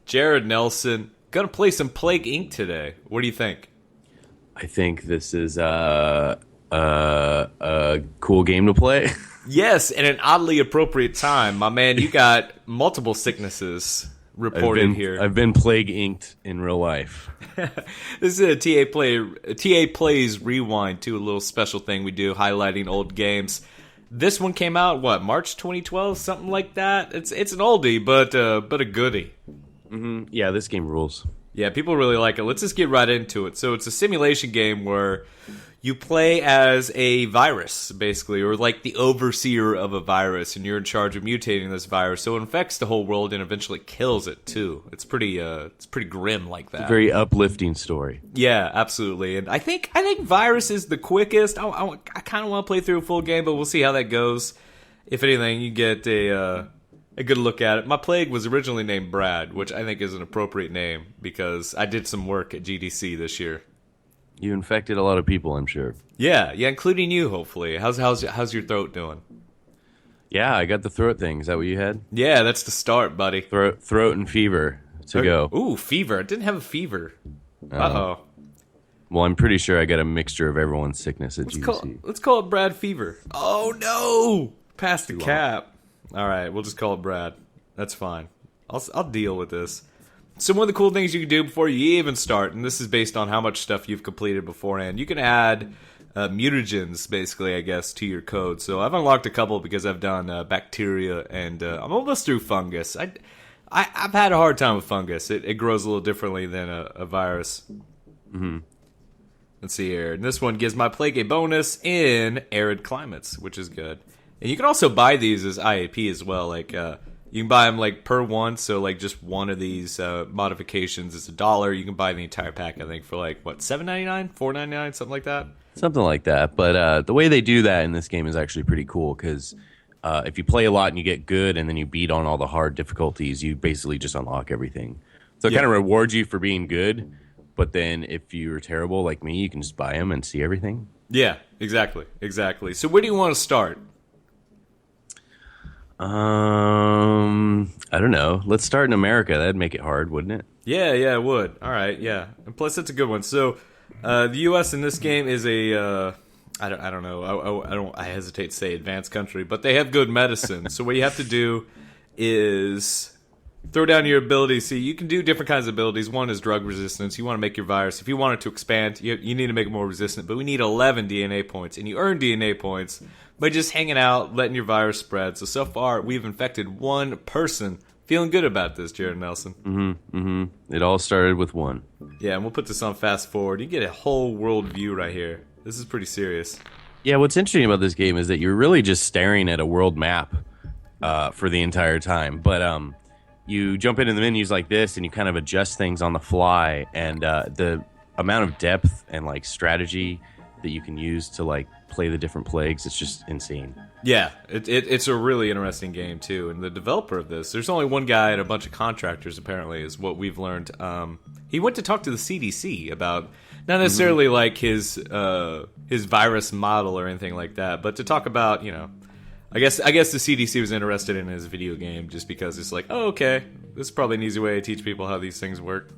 Jared Nelson. Gonna play some Plague Inc. today. What do you think? I think this is a cool game to play. Yes, and an oddly appropriate time. My man, you got multiple sicknesses reported here. I've been plague inked in real life. This is a TA Plays Rewind, too, a little special thing we do highlighting old games. This one came out, what, March 2012? Something like that? It's an oldie, but a goodie. Mm-hmm. Yeah, this game rules. Yeah, people really like it. Let's just get right into it. So it's a simulation game where you play as a virus, basically, or like the overseer of a virus, and you're in charge of mutating this virus, so it infects the whole world and eventually kills it too. It's pretty grim like that. It's a very uplifting story. Yeah, absolutely. And I think virus is the quickest. I kind of want to play through a full game, but we'll see how that goes. If anything, you get a good look at it. My plague was originally named Brad, which I think is an appropriate name because I did some work at GDC this year. You infected a lot of people, I'm sure. Yeah, including you, hopefully. How's your throat doing? Yeah, I got the throat thing. Is that what you had? Yeah, that's the start, buddy. Throat and fever to go. Ooh, fever. I didn't have a fever. Uh-oh. Well, I'm pretty sure I got a mixture of everyone's sickness at GDC. Let's call it Brad Fever. Oh, no! Past the cap. All right, we'll just call it Brad. That's fine. I'll deal with this. So one of the cool things you can do before you even start, and this is based on how much stuff you've completed beforehand, you can add mutagens, basically, I guess, to your code. So I've unlocked a couple because I've done bacteria, and I'm almost through fungus. I've had a hard time with fungus. It grows a little differently than a virus. Mm-hmm. Let's see here. And this one gives my plague a bonus in arid climates, which is good. And you can also buy these as IAP as well, like... you can buy them like per one, so like just one of these modifications is $1. You can buy the entire pack, I think, for like what, $7.99, $4.99, something like that. Something like that. But the way they do that in this game is actually pretty cool because if you play a lot and you get good, and then you beat on all the hard difficulties, you basically just unlock everything. So it kind of rewards you for being good. But then if you're terrible like me, you can just buy them and see everything. Yeah, exactly. So where do you want to start? I don't know. Let's start in America. That'd make it hard, wouldn't it? Yeah, it would. All right, yeah. And plus, it's a good one. So, the U.S. in this game is a, I don't know. I hesitate to say advanced country, but they have good medicine. So what you have to do is throw down your abilities. See, you can do different kinds of abilities. One is drug resistance. You want to make your virus. If you want it to expand, you need to make it more resistant. But we need 11 DNA points, and you earn DNA points by just hanging out, letting your virus spread. So far, we've infected one person. Feeling good about this, Jared Nelson. It all started with one. Yeah, and we'll put this on fast forward. You get a whole world view right here. This is pretty serious. Yeah, what's interesting about this game is that you're really just staring at a world map for the entire time. But you jump into the menus like this, and you kind of adjust things on the fly. And the amount of depth and like strategy that you can use to like play the different plagues, it's just insane. Yeah, it's a really interesting game too. And the developer of this, there's only one guy and a bunch of contractors apparently, is what we've learned. He went to talk to the CDC about not necessarily like his virus model or anything like that, but to talk about, you know, I guess the CDC was interested in his video game just because it's like, oh, okay, this is probably an easy way to teach people how these things work.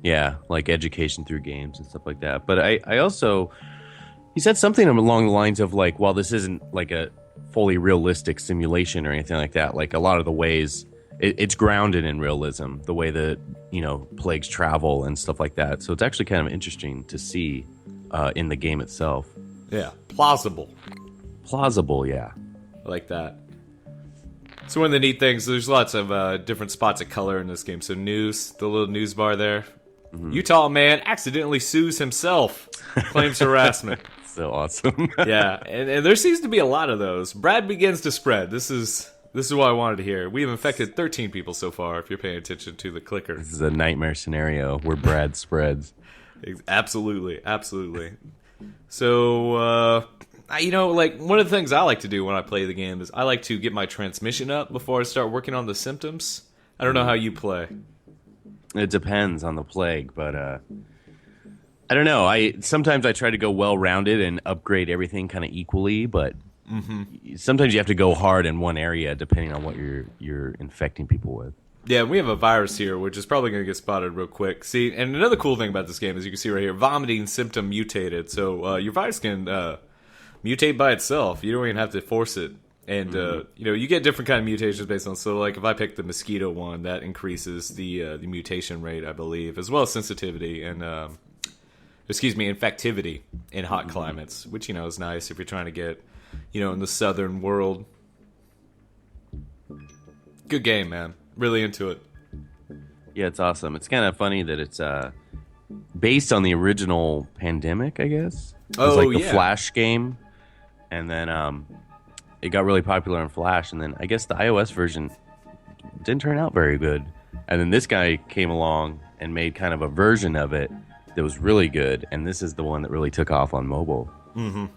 Yeah, like education through games and stuff like that. But I also, he said something along the lines of like, while this isn't like a fully realistic simulation or anything like that, like a lot of the ways it's grounded in realism, the way that, you know, plagues travel and stuff like that. So it's actually kind of interesting to see in the game itself. Yeah, plausible, yeah. I like that. So one of the neat things, there's lots of different spots of color in this game. So news, the little news bar there. Utah man accidentally sues himself, claims harassment. So awesome. Yeah, and there seems to be a lot of those. Brad begins to spread. This is what I wanted to hear. We have infected 13 people so far, if you're paying attention to the clicker. This is a nightmare scenario where Brad spreads. Absolutely. So, you know, like, one of the things I like to do when I play the game is I like to get my transmission up before I start working on the symptoms. I don't know how you play. It depends on the plague, but I don't know. Sometimes I try to go well-rounded and upgrade everything kind of equally, but sometimes you have to go hard in one area depending on what you're infecting people with. Yeah, we have a virus here, which is probably going to get spotted real quick. See, and another cool thing about this game is you can see right here, vomiting symptom mutated. So your virus can mutate by itself. You don't even have to force it. And you get different kind of mutations based on. So, like if I pick the mosquito one, that increases the mutation rate, I believe, as well as sensitivity and infectivity in hot climates, which is nice if you're trying to get in the southern world. Good game, man. Really into it. Yeah, it's awesome. It's kind of funny that it's based on the original Pandemic, I guess. It was like the Flash game, and then it got really popular on Flash, and then I guess the iOS version didn't turn out very good. And then this guy came along and made kind of a version of it that was really good, and this is the one that really took off on mobile. You're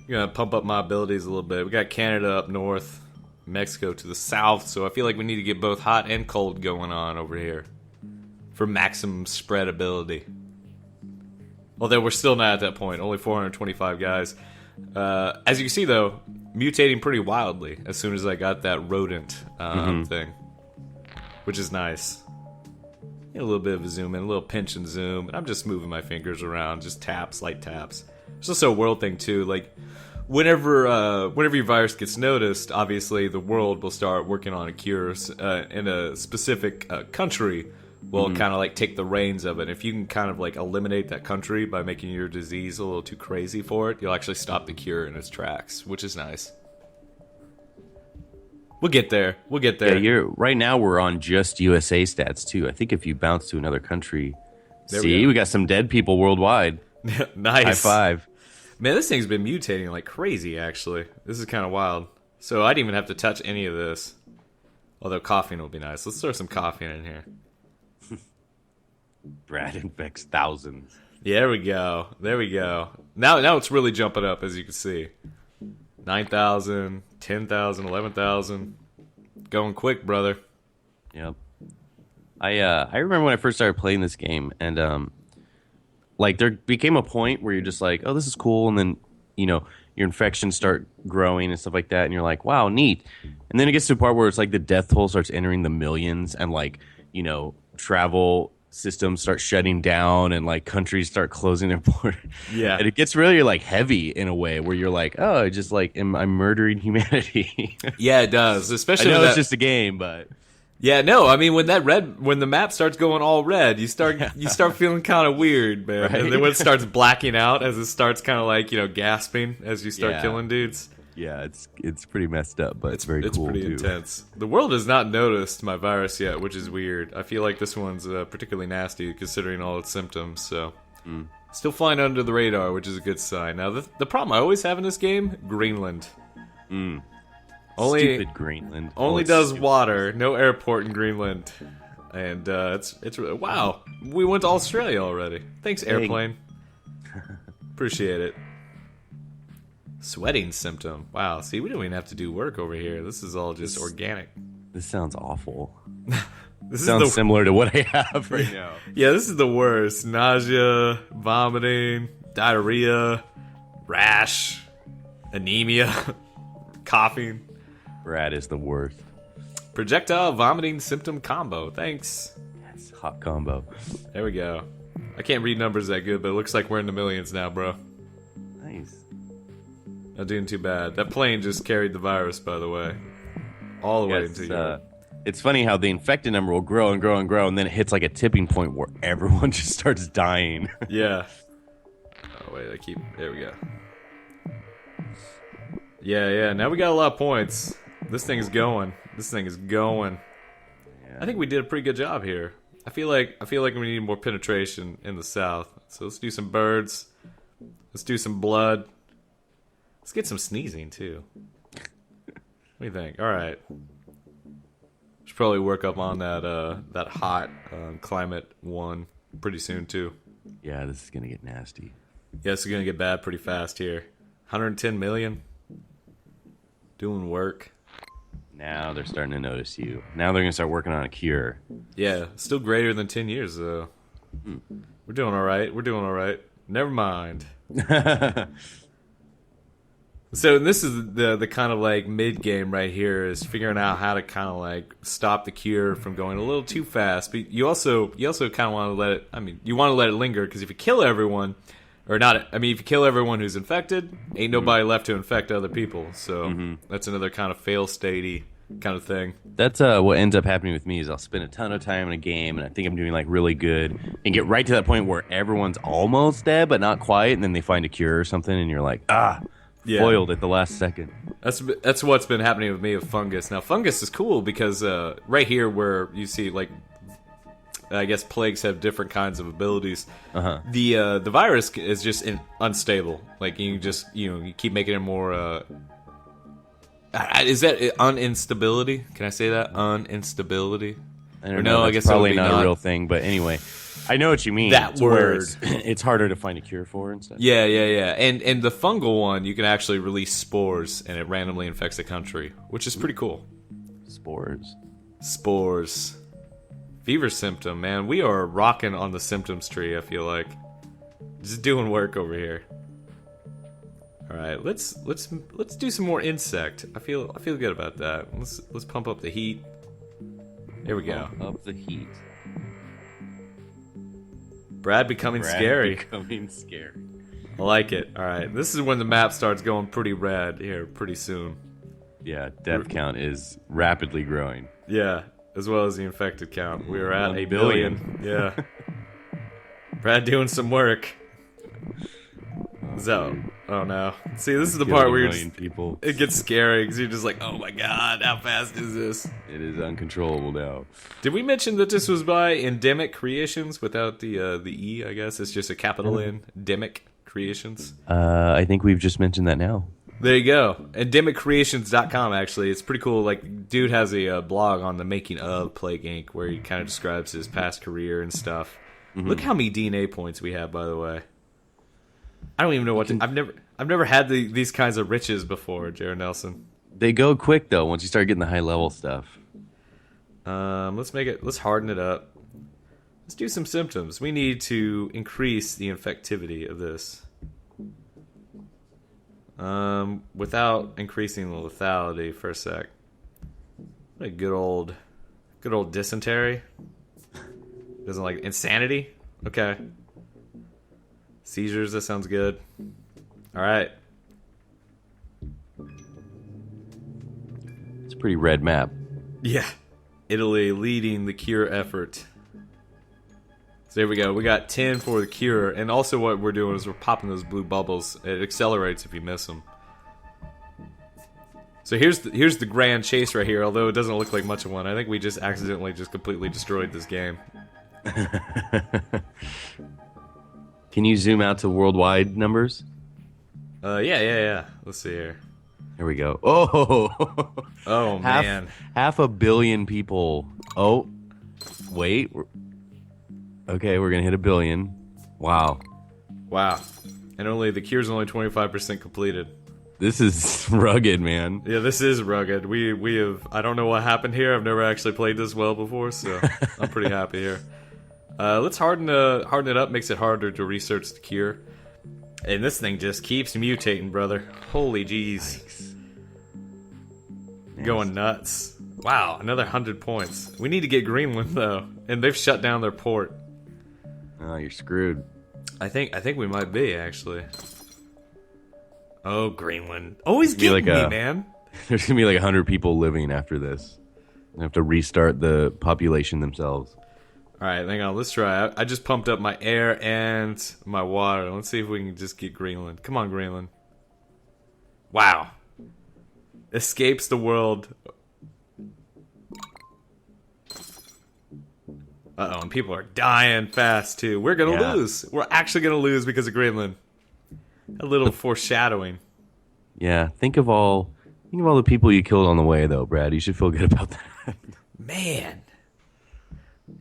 gonna pump up my abilities a little bit. We got Canada up north, Mexico to the south, so I feel like we need to get both hot and cold going on over here for maximum spreadability. Although we're still not at that point, only 425 guys. As you can see, though, mutating pretty wildly as soon as I got that rodent thing, which is nice. A little bit of a zoom in, a little pinch and zoom, and I'm just moving my fingers around, just taps, light taps. There's also a world thing too, like whenever your virus gets noticed, obviously the world will start working on a cure in a specific country. Will kind of like take the reins of it. If you can kind of like eliminate that country by making your disease a little too crazy for it, you'll actually stop the cure in its tracks, which is nice. We'll get there. Yeah, right now we're on just USA stats too. I think if you bounce to another country, we got some dead people worldwide. Nice. High five. Man, this thing's been mutating like crazy, actually. This is kind of wild. So I didn't even have to touch any of this. Although coughing will be nice. Let's throw some coughing in here. Brad infects thousands. Yeah, there we go. Now it's really jumping up, as you can see. 9,000, 10,000, 11,000. Going quick, brother. Yep. I remember when I first started playing this game, and like there became a point where you're just like, oh, this is cool, and then your infections start growing and stuff like that, and you're like, wow, neat. And then it gets to a part where it's like the death toll starts entering the millions, and like travel systems start shutting down, and like countries start closing their borders. Yeah, and it gets really like heavy in a way where you're like, oh, just like I'm murdering humanity. Yeah, it does. Especially I know it's just a game, but yeah, no, I mean when the map starts going all red, you start feeling kind of weird, man. Right? And then when it starts blacking out, as it starts kind of like gasping as you start killing dudes. Yeah, it's pretty messed up, but it's very cool too. It's pretty intense. The world has not noticed my virus yet, which is weird. I feel like this one's particularly nasty considering all its symptoms. So, still flying under the radar, which is a good sign. Now, the problem I always have in this game: Greenland. Stupid Greenland. Only does water. No airport in Greenland, and it's really, wow. We went to Australia already. Thanks, airplane. Appreciate it. Sweating symptom. Wow, see, we don't even have to do work over here. This is all just organic. This sounds awful. This sounds similar to what I have right now. Yeah, this is the worst. Nausea, vomiting, diarrhea, rash, anemia, coughing. Brad is the worst. Projectile vomiting symptom combo. Thanks. That's hot combo. There we go. I can't read numbers that good, but it looks like we're in the millions now, bro. Nice. Not doing too bad. That plane just carried the virus, by the way. All the way into Europe. It's funny how the infected number will grow and grow and grow, and then it hits like a tipping point where everyone just starts dying. Yeah. Oh, wait, there we go. Yeah, now we got a lot of points. This thing is going. Yeah. I think we did a pretty good job here. I feel like we need more penetration in the south. So let's do some birds. Let's do some blood. Let's get some sneezing, too. What do you think? All right. Should probably work up on that hot climate one pretty soon, too. Yeah, this is going to get nasty. Yeah, it's going to get bad pretty fast here. 110 million. Doing work. Now they're starting to notice you. Now they're going to start working on a cure. Yeah, still greater than 10 years, though. We're doing all right. Never mind. So this is the kind of like mid game right here is figuring out how to kind of like stop the cure from going a little too fast. But you also kind of want to let it. I mean, you want to let it linger because if you kill everyone, or not, I mean, if you kill everyone who's infected, ain't nobody left to infect other people. So that's another kind of fail statey kind of thing. That's what ends up happening with me is I'll spend a ton of time in a game and I think I'm doing like really good and get right to that point where everyone's almost dead but not quite, and then they find a cure or something and you're like, foiled at the last second. That's what's been happening with me with fungus. Now fungus is cool because right here where you see like I guess plagues have different kinds of abilities. The virus is just unstable. Like you just you keep making it more. Is that uninstability? Can I say that uninstability? I don't know. I guess probably not a real thing, but anyway, I know what you mean. That word. It's harder to find a cure for and stuff. Yeah. And the fungal one, you can actually release spores, and it randomly infects a country, which is pretty cool. Spores. Fever symptom, man. We are rocking on the symptoms tree. I feel like just doing work over here. All right, let's do some more insect. I feel good about that. Let's pump up the heat. Here we go. Pump up the heat. Brad becoming scary. Becoming scary. I like it. All right, this is when the map starts going pretty red here pretty soon. Yeah, death count is rapidly growing. Yeah, as well as the infected count. We are at 1 billion. Yeah. Brad doing some work. So, oh no. See, this is the part where it gets scary because you're just like, oh my god, how fast is this? It is uncontrollable now. Did we mention that this was by Endemic Creations without the E, I guess? It's just a capital N, Endemic Creations. I think we've just mentioned that now. There you go. EndemicCreations.com, actually. It's pretty cool. Like, dude has a blog on the making of Plague Inc. where he kind of describes his past career and stuff. Look how many DNA points we have, by the way. I don't even know what to... I've never had these kinds of riches before, Jared Nelson. They go quick though once you start getting the high level stuff. Let's harden it up. Let's do some symptoms. We need to increase the infectivity of this. Without increasing the lethality for a sec. What a good old dysentery. Doesn't like insanity? Okay. Seizures, that sounds good. Alright. It's a pretty red map. Yeah. Italy leading the cure effort. So there we go. We got 10 for the cure. And also what we're doing is we're popping those blue bubbles. It accelerates if you miss them. So here's the grand chase right here, although it doesn't look like much of one. I think we just accidentally just completely destroyed this game. Can you zoom out to worldwide numbers? Yeah. Let's see here. Here we go. Oh, man. Half a billion people. Oh, wait. Okay, we're going to hit 1 billion. Wow. And the cure's only 25% completed. This is rugged, man. Yeah, this is rugged. We have... I don't know what happened here. I've never actually played this well before, so I'm pretty happy here. Let's harden it up. Makes it harder to research the cure. And this thing just keeps mutating, brother. Holy jeez. Going nuts. Wow, another 100 points. We need to get Greenland, though. And they've shut down their port. Oh, you're screwed. I think we might be, actually. Oh, Greenland. Always getting me, man. There's going to be like 100 people living after this. They have to restart the population themselves. All right, hang on. Let's try. I just pumped up my air and my water. Let's see if we can just get Greenland. Come on, Greenland. Wow. Escapes the world. Uh-oh, and people are dying fast, too. We're going to lose. We're actually going to lose because of Greenland. A little foreshadowing. Yeah, think of all the people you killed on the way, though, Brad. You should feel good about that. Man.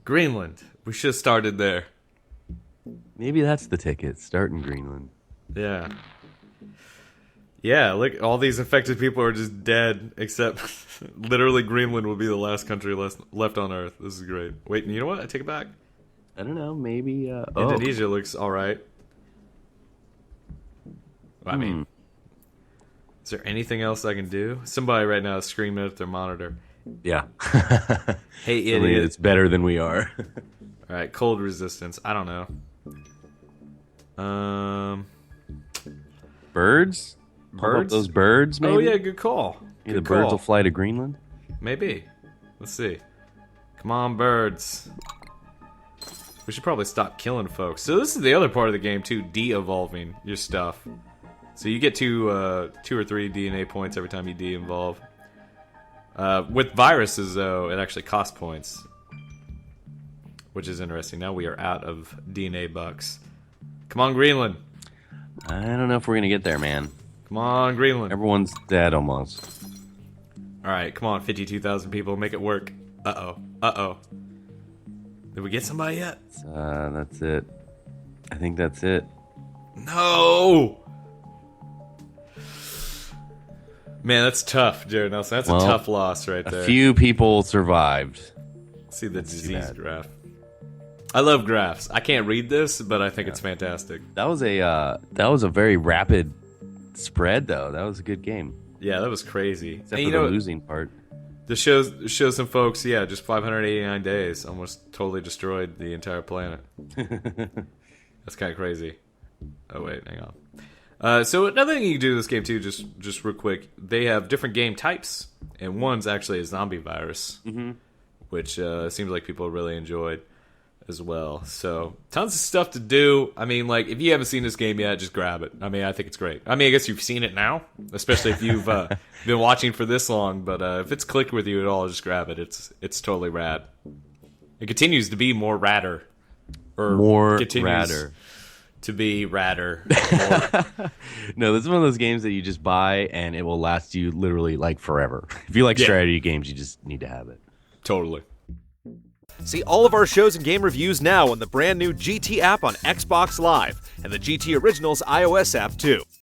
Greenland. We should have started there. Maybe that's the ticket. Start in Greenland. Yeah. Yeah, look, all these infected people are just dead, except literally Greenland will be the last country left on Earth. This is great. Wait, you know what? I take it back. I don't know. Maybe Indonesia looks all right. I mean, Is there anything else I can do? Somebody right now is screaming at their monitor. Yeah. Hey, I mean, idiot. it's better than we are. All right, cold resistance. I don't know. Birds? Pump up Birds? those birds, maybe? Oh, yeah, good call. Maybe Good the birds call. will fly to Greenland? Maybe. Let's see. Come on, birds. We should probably stop killing folks. So this is the other part of the game, too, de-evolving your stuff. So you get two or three DNA points every time you de-evolve. With viruses, though, it actually costs points. Which is interesting. Now we are out of DNA bucks. Come on, Greenland. I don't know if we're going to get there, man. Come on, Greenland. Everyone's dead almost. Alright, come on, 52,000 people. Make it work. Uh-oh. Uh-oh. Did we get somebody yet? That's it. I think that's it. No! Man, that's tough, Jared Nelson. That's a tough loss right there. A few people survived. See the disease graph. I love graphs. I can't read this, but I think it's fantastic. That was a very rapid spread, though. That was a good game. Yeah, that was crazy. Except for the losing part. This shows some folks, yeah, just 589 days, almost totally destroyed the entire planet. That's kind of crazy. Oh wait, hang on. So another thing you can do in this game too, just real quick, they have different game types, and one's actually a zombie virus, which seems like people really enjoyed as well. So tons of stuff to do. I mean, like, if you haven't seen this game yet, just grab it. I mean, I think it's great. I mean, I guess you've seen it now, especially if you've been watching for this long. But if it's clicked with you at all, just grab it. It's totally rad. It continues to be more radder, or More continues radder. to be radder. No, this is one of those games that you just buy and it will last you literally like forever. If you like strategy games, you just need to have it. Totally. See all of our shows and game reviews now on the brand new GT app on Xbox Live and the GT Originals iOS app too.